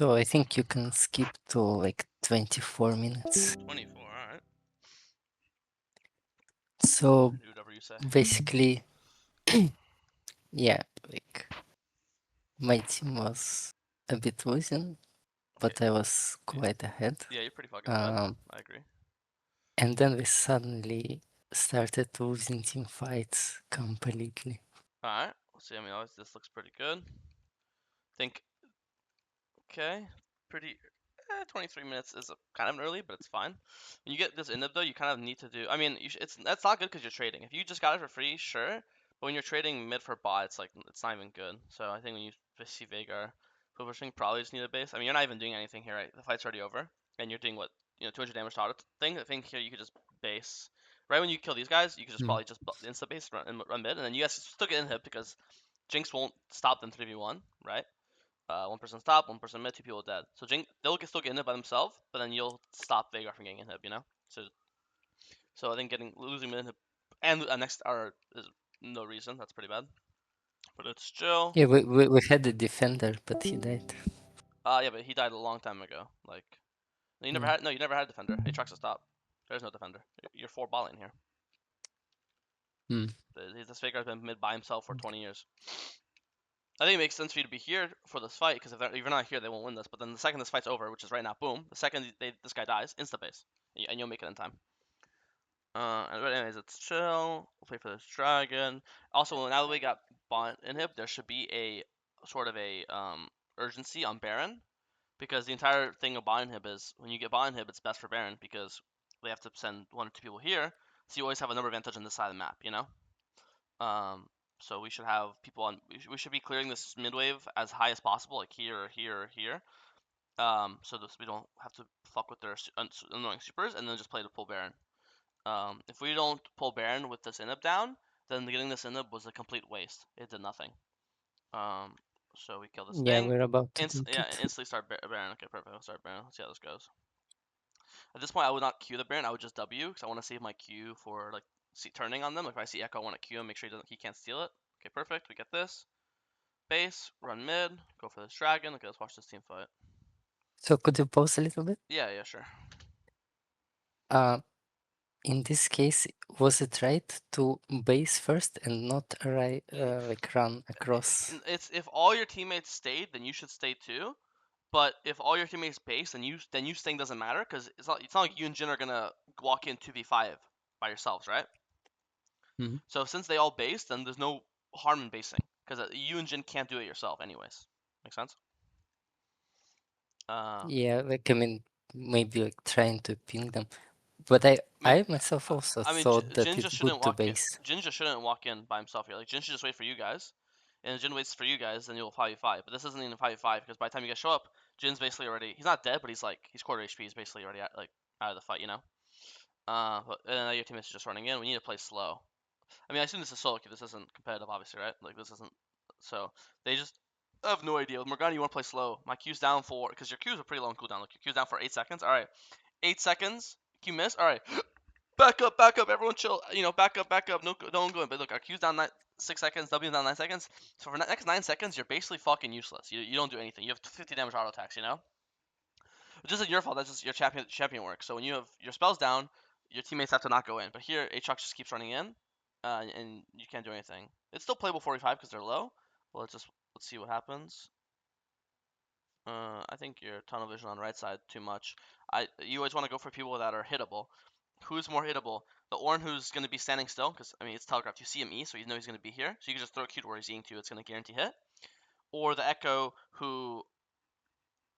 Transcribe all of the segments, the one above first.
So I think you can skip to like 24 minutes. 24, alright. So Do whatever you say. basically, yeah, like my team was a bit losing, Okay. but I was quite ahead. Yeah, you're pretty fucking ahead. Um, I agree. and then we suddenly started losing team fights completely. Alright. Let's see. I mean, this looks pretty good. Think, okay. Pretty. 23 minutes is kind of early, but it's fine. When you get this in it though, you kind of need to do. I mean, that's not good because you're trading. If you just got it for free, sure. But when you're trading mid for bot, it's like it's not even good. So I think when you see Veigar pushing, probably just need a base. I mean, you're not even doing anything here, right? The fight's already over, and you're doing what 200 damage to auto thing. I think here you could just base. Right when you kill these guys, you could just Mm. probably just insta base run mid, and then you guys still get in hit because Jinx won't stop them 3v1, right? One person top, one person mid, two people dead. So they'll still get in it by themselves, but then you'll stop Veigar from getting in hit, So I think losing mid and next hour is no reason. That's pretty bad. But it's still. Yeah, we had a defender, but he died. Yeah, but he died a long time ago. Like Mm. you never had a defender. Aatrox a stop. There's no defender. You're four balling here. Mm. This Veigar's been mid by himself for 20 years. I think it makes sense for you to be here for this fight because if you're not here, they won't win this. But then the second this fight's over, which is right now, boom. The second this guy dies, insta base, and you'll make it in time. But anyways, it's chill. We'll play for this dragon. Also, now that we got bot inhib, there should be a sort of a urgency on Baron because the entire thing of bot inhib is when you get bot inhib, it's best for Baron because they have to send one or two people here, so you always have a number advantage on this side of the map, you know. Um, so we should have people on. We should be clearing this mid wave as high as possible, like here or here or here. So this we don't have to fuck with their annoying supers, and then just play to pull Baron. If we don't pull Baron with this inhib down, then getting this inhib was a complete waste. It did nothing. Um, so we kill this Yeah, thing. we're about to take Yeah, it. instantly start Baron. Okay, perfect. Let's start Baron. Let's see how this goes. At this point, I would not Q the Baron. I would just W because I want to save my Q for like turning on them. Like if I see Ekko, I want to Q him, make sure he can't steal it. Okay, perfect. We get this. Base, run mid, go for this dragon. Okay, let's watch this team fight. So could you pause a little bit? Yeah, sure. Uh, in this case, was it right to base first and not like run across? It's if all your teammates stayed, then you should stay too. But if all your teammates base, then you staying doesn't matter because it's not like you and Jin are gonna walk in 2v5 by yourselves, right? Mm. So since they all base, then there's no harm in basing because you and Jin can't do it yourself anyways. Make sense? Uh, Yeah, like I mean, maybe like trying to ping them. But I, I mean, I myself also I mean, thought that Jin it's just shouldn't good to walk in. base. Jin just shouldn't walk in by himself here. Like Jin should just wait for you guys, and if Jin waits for you guys, then you'll 5v5. But this isn't even 5v5 because by the time you guys show up, Jin's basically already. He's not dead, but he's quarter HP. He's basically already out of the fight, you know. But and then your teammates are just running in. We need to play slow. I mean, I assume this is solo queue. This isn't competitive, obviously, right? Like this isn't. So they just have no idea. With Morgana, you want to play slow. My Q's down for because your Q's are pretty low in cooldown. Look, your Q's down for 8 seconds. All right, 8 seconds. Q miss. All right, back up. Everyone chill. Back up. No, don't go in. But look, our Q's down 6 seconds. W down 9 seconds. So for the next 9 seconds, you're basically fucking useless. You don't do anything. You have 50 damage auto attacks. You know, which isn't your fault. That's just your champion work. So when you have your spells down, your teammates have to not go in. But here, Aatrox just keeps running in, and you can't do anything. It's still playable 45 because they're low. But let's see what happens. I think your tunnel vision on right side too much. You always want to go for people that are hittable. Who's more hittable? The Ornn who's going to be standing still because I mean it's telegraphed. You see him E, so you know he's going to be here. So you can just throw a Q to where he's eating to. It's going to guarantee hit. Or the Ekko who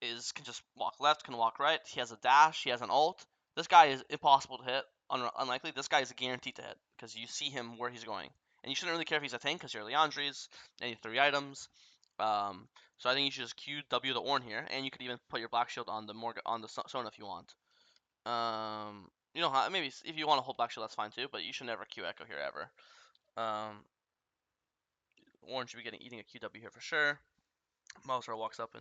can just walk left, can walk right. He has a dash. He has an ult. This guy is impossible to hit. Unlikely. This guy is guaranteed to hit because you see him where he's going, and you shouldn't really care if he's a tank because you're Leandri's and you have 3 items. So I think you should just Q W the Ornn here, and you could even put your Black Shield on the Sona if you want. Maybe if you want to hold Black Shield, that's fine too, but you should never Q Ekko here ever. Um, Ornn should be eating a QW here for sure. Mouser walks up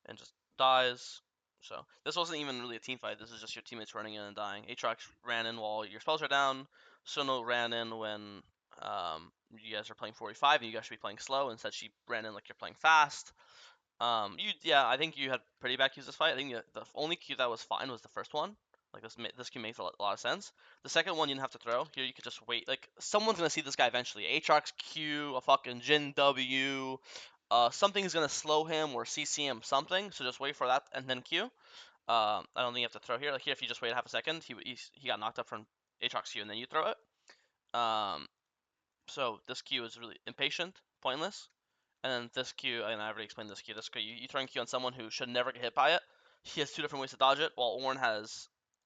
and just dies. So this wasn't even really a team fight. This is just your teammates running in and dying. Aatrox ran in while your spells are down. Sono ran in when you guys are playing 45 and you guys should be playing slow. Instead, she ran in like you're playing fast. Yeah, I think you had pretty bad Qs this fight. I think the only Q that was fine was the first one. Like this Q makes a lot of sense. The second one you didn't have to throw. Here you could just wait. Like someone's gonna see this guy eventually. Aatrox Q, a fucking Jin W, something's gonna slow him or CC him something. So just wait for that and then Q. I don't think you have to throw here. Like here, if you just wait half a second, he got knocked up from Aatrox Q and then you throw it. Um, so this Q is really impatient, pointless. And then this Q, and I already explained this Q. This Q, you throwing Q on someone who should never get hit by it. He has two different ways to dodge it, while Orn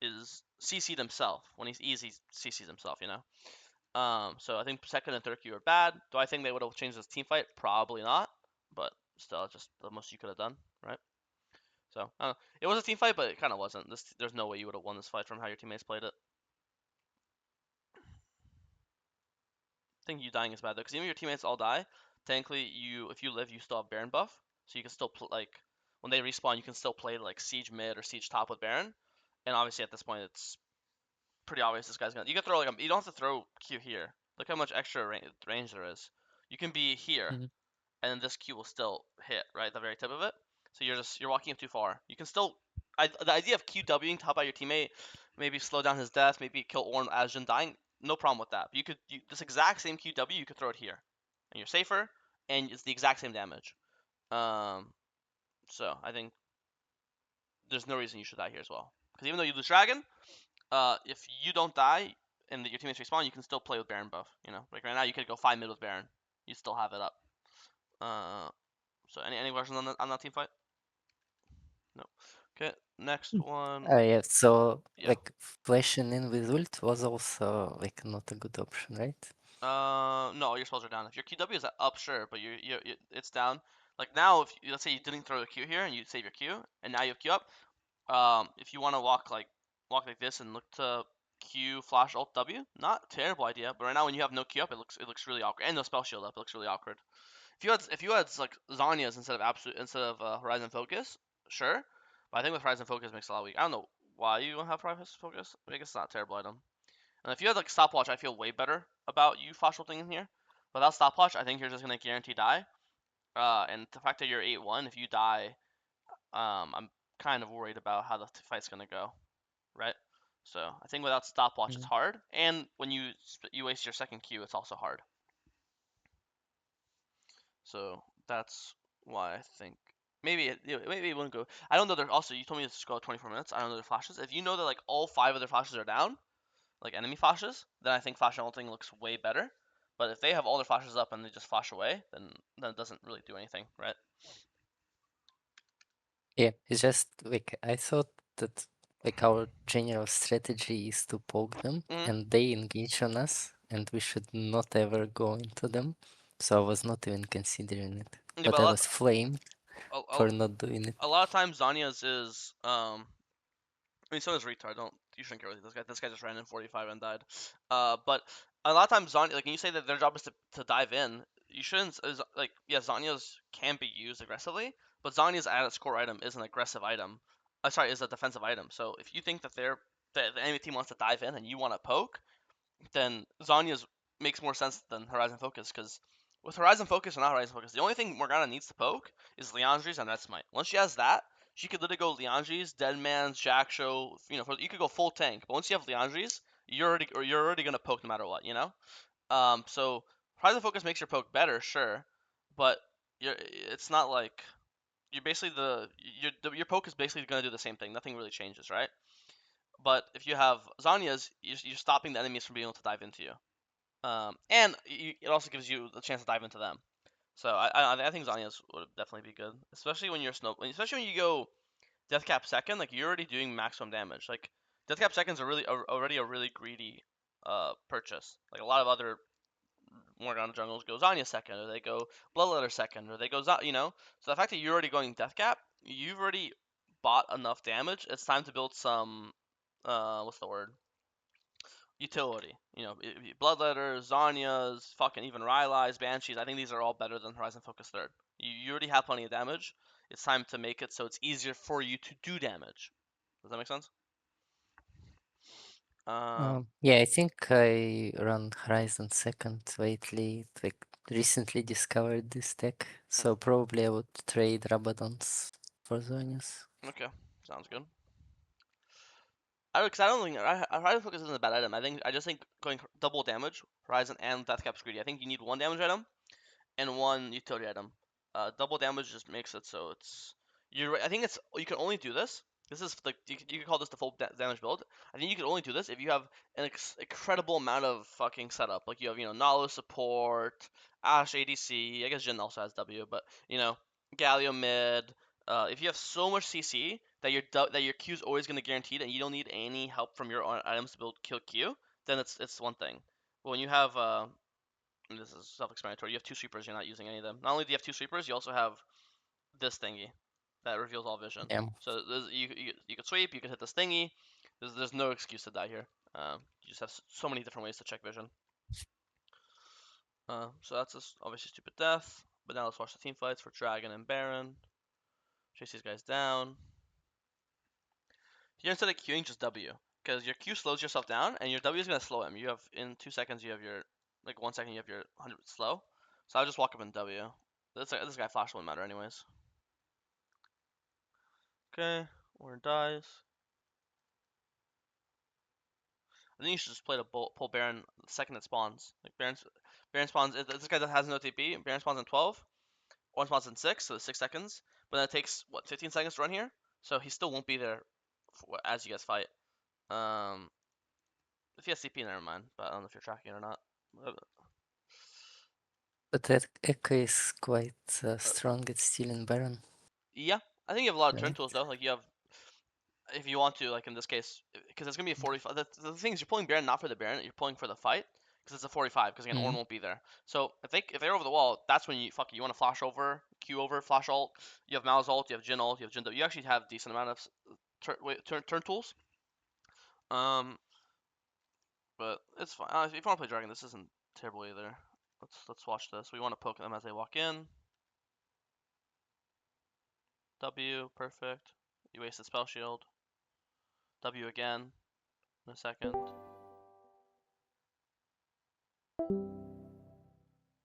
is CC'd himself. When he's easy, CC's himself, you know? So I think second and third Q are bad. Do I think they would have changed this team fight? Probably not. But still, just the most you could have done, right? So, it was a team fight, but it kind of wasn't. There's no way you would have won this fight from how your teammates played it. I think you dying is bad though, because even if your teammates all die, technically if you live, you still have Baron buff, so you can still like when they respawn, you can still play like siege mid or siege top with Baron, and obviously at this point it's pretty obvious this guy's gonna. You can throw like you don't have to throw Q here. Look how much extra range there is. You can be here, Mhm. and then this Q will still hit right at the very tip of it. So you're walking him too far. You can still the idea of QWing to help out your teammate, maybe slow down his death, maybe kill Ornn as Jin dying, no problem with that. But this exact same QW you could throw it here, and you're safer, and it's the exact same damage. Um, so I think there's no reason you should die here as well. Because even though you lose Dragon, if you don't die and your teammates respawn, you can still play with Baron buff. You know, like right now you could go 5 mid with Baron. You still have it up. Uh, so any questions on that team fight? No. Okay, next one. Yeah, so Yeah. like flashing in with ult was also like not a good option, right? No, your spells are down. If your QW is up, sure, but it's down. Like now, if let's say you didn't throw a Q here and you save your Q, and now you have Q up. If you want to walk like this and look to Q flash alt W, not a terrible idea. But right now, when you have no Q up, it looks really awkward, and no spell shield up, it looks really awkward. If you had like Zhonya's instead of Horizon Focus, sure. But I think with Horizon Focus makes it a lot weak. I don't know why you don't have Horizon Focus. I guess it's not a terrible item. And if you had like stopwatch, I feel way better about you flash ulting in here. Without stopwatch, I think you're just gonna guarantee die. And the fact that you're 8-1, if you die, I'm kind of worried about how the fight's gonna go, right? So I think without stopwatch, it's Mhm. hard. And when you waste your second Q, it's also hard. So that's why I think maybe it wouldn't go. I don't know. There also you told me to go 24 minutes. I don't know their flashes. If you know that like all 5 of their flashes are down, like enemy flashes, then I think flash ulting looks way better. But if they have all their flashes up and they just flash away, then it doesn't really do anything, right? Yeah, it's just like I thought that like our general strategy is to poke them Mm-hmm. and they engage on us and we should not ever go into them. So I was not even considering it. Yeah, But but I was flamed a, a, for not doing it. a lot of times Zanya's is I mean, so is retard. Don't you shouldn't care with this guy. This guy just ran in 45 and died. But a lot of times Zanya, like when you say that their job is to dive in, you shouldn't like yeah, Zanya's can be used aggressively, but Zanya's at its core item is an aggressive item. Sorry, is a defensive item. So if you think that the enemy team wants to dive in and you want to poke, then Zanya's makes more sense than Horizon Focus because with Horizon Focus or not Horizon Focus, the only thing Morgana needs to poke is Liandry's and Red Smite. Once she has that, she could literally go Liandry's, Deadman's, Jack Show. You could go full tank. But once you have Liandry's, you're already gonna poke no matter what. So Horizon Focus makes your poke better, sure, but it's not like you're basically your poke is basically gonna do the same thing. Nothing really changes, right? But if you have Zanya's, you're stopping the enemies from being able to dive into you. And it also gives you the chance to dive into them. So I think Zanya's would definitely be good, especially when especially when you go Deathcap second, like you're already doing maximum damage. Like Deathcap second's already a really greedy purchase. Like a lot of other Morgana jungles go Zanya second, or they go Bloodletter second, or they go So the fact that you're already going Deathcap, you've already bought enough damage. It's time to build some what's the word? Utility. Bloodletters, Zanyas, fucking even Rylai's, Banshees. I think these are all better than Horizon Focus third. You already have plenty of damage. It's time to make it so it's easier for you to do damage. Does that make sense? Um, Yeah, I think I run Horizon second lately. Like recently discovered this deck, Hmm. so probably I would trade Rabadons for Zonius. Okay, sounds good. Because I don't think Horizon Focus isn't a bad item. I just think going double damage, Horizon and Deathcap's greedy. I think you need one damage item and one utility item. Double damage just makes it so it's you're. I think it's you can only do this. This is like you could call this the full damage build. I think you can only do this if you have an incredible amount of fucking setup. Like you have Nalo support, Ash ADC. I guess Jin also has W, but Galio mid. If you have so much CC that your Q is always going to guaranteed and you don't need any help from your own items to build kill Q, then it's one thing. But when you have and this is self-explanatory. You have two sweepers. You're not using any of them. Not only do you have two sweepers, you also have this thingy that reveals all vision. Yeah, So you could sweep. You could hit this thingy. There's no excuse to die here. You just have so many different ways to check vision. So that's just obviously stupid death. But now let's watch the team fights for Dragon and Baron. Chase these guys down. Here instead of queuing, just W. Because your Q slows yourself down, and your W is gonna slow him. You have in 2 seconds, you have your 1 second, you have your 100 slow. So I'll just walk up in W. This guy flash won't matter anyways. Okay, Warren dies. I think you should just play the pull Baron the second it spawns. Like Baron spawns. This guy that has no TP. Baron spawns in 12. One spawns in 6, so 6 seconds. But then it takes what 15 seconds to run here. So he still won't be there as you guys fight. Um, if he has CP, never mind. But I don't know if you're tracking it or not. Uh, but that Ekko is quite uh, strong at stealing Baron, yeah, I think you have a lot of turn right? tools though. Like you have if you want to, like in this case, because it's gonna be a 45. The thing is, you're pulling Baron not for the Baron, you're pulling for the fight because it's a 45. Because again, Ornn Mm. won't be there. So I think if they're over the wall, that's when you want to flash over, Q over, flash ult. You have Mal's ult, you have Jin ult, you have Jin. You actually have decent amount of turn tools. Um, but it's fine. If you want to play Dragon, this isn't terrible either. Let's watch this. We want to poke them as they walk in. W, perfect. You wasted spell shield. W again in a second.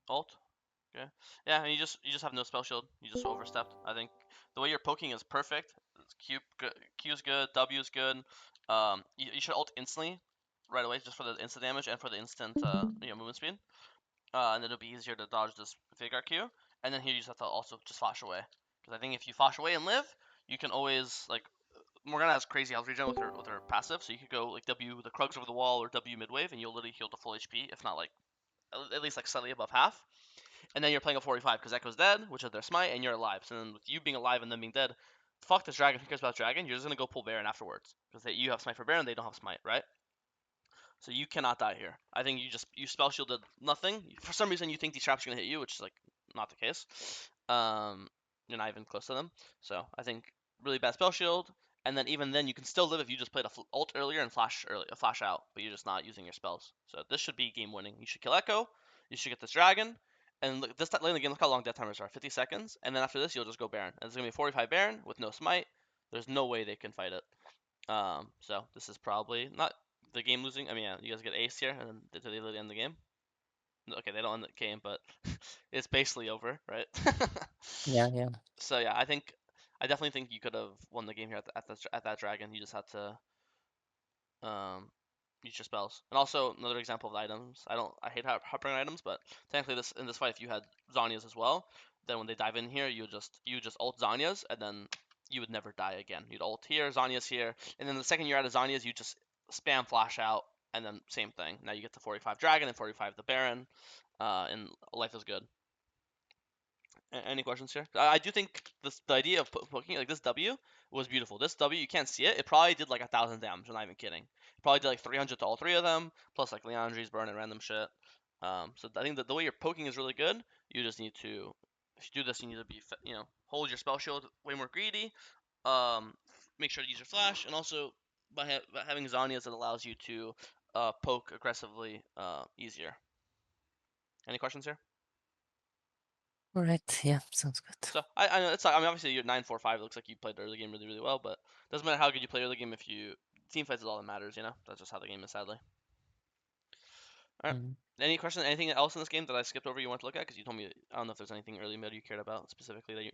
Ult. Okay. Yeah, and you just have no spell shield. You just overstepped. I think the way you're poking is perfect. Q is good. W is good. You should ult instantly, right away, just for the instant damage and for the instant movement speed. And then it'll be easier to dodge this Vigor Q. And then here you just have to also just flash away. Because I think if you flash away and live, you can always like Morgana has crazy health regen with her passive, so you could go like W the Krugs over the wall or W mid wave, and you'll literally heal to full HP, if not like at least like slightly above half. And then you're playing a 45 because Ekko's dead, which is their smite, and you're alive. So then with you being alive and them being dead, fuck this dragon. Who cares about dragon? You're just gonna go pull Baron afterwards because you have smite for Baron, they don't have smite, right? So you cannot die here. I think you spell shielded nothing. For some reason, you think these traps are gonna hit you, which is like not the case. Um, you're not even close to them. So I think really bad spell shield, and then even then you can still live if you just played a ult earlier and flash out, but you're just not using your spells. So this should be game winning. You should kill Ekko. You should get this dragon. And look, this late in the game, look how long death timers are, 50 seconds. And then after this, you'll just go Baron. And it's gonna be a 45 Baron with no smite. There's no way they can fight it. So this is probably not the game losing. I mean, yeah, you guys get ace here, and then they literally end the game. Okay, they don't end the game, but it's basically over, right? Yeah, yeah. So yeah, I definitely think you could have won the game here at that dragon. You just had to um, use your spells. And also another example of the items. I hate harping on items, but technically this in this fight, if you had Zhonya's as well, then when they dive in here, you just ult Zhonya's, and then you would never die again. You'd ult here, Zhonya's here, and then the second you're out of Zhonya's, you just spam flash out, and then same thing. Now you get the 45 dragon and 45 the Baron, and life is good. Any questions here? I do think the idea of poking like this W was beautiful. This W you can't see it. It probably did like 1,000 damage. I'm not even kidding. It probably did like 300 to all three of them, plus like Leandri's burn and random shit. So I think that the way you're poking is really good. You just need to, if you do this, you need to be hold your spell shield way more greedy. Make sure to use your flash, and also by having Zhonya's, it allows you to poke aggressively easier. Any questions here? All right, yeah, sounds good. So I know I mean obviously you're 9-4-5. It looks like you played the early game really well, but doesn't matter how good you play early game if you team fights is all that matters. That's just how the game is sadly. All right. Mhm. Any question? Anything else in this game that I skipped over you want to look at? Because you told me I don't know if there's anything early mid you cared about specifically that you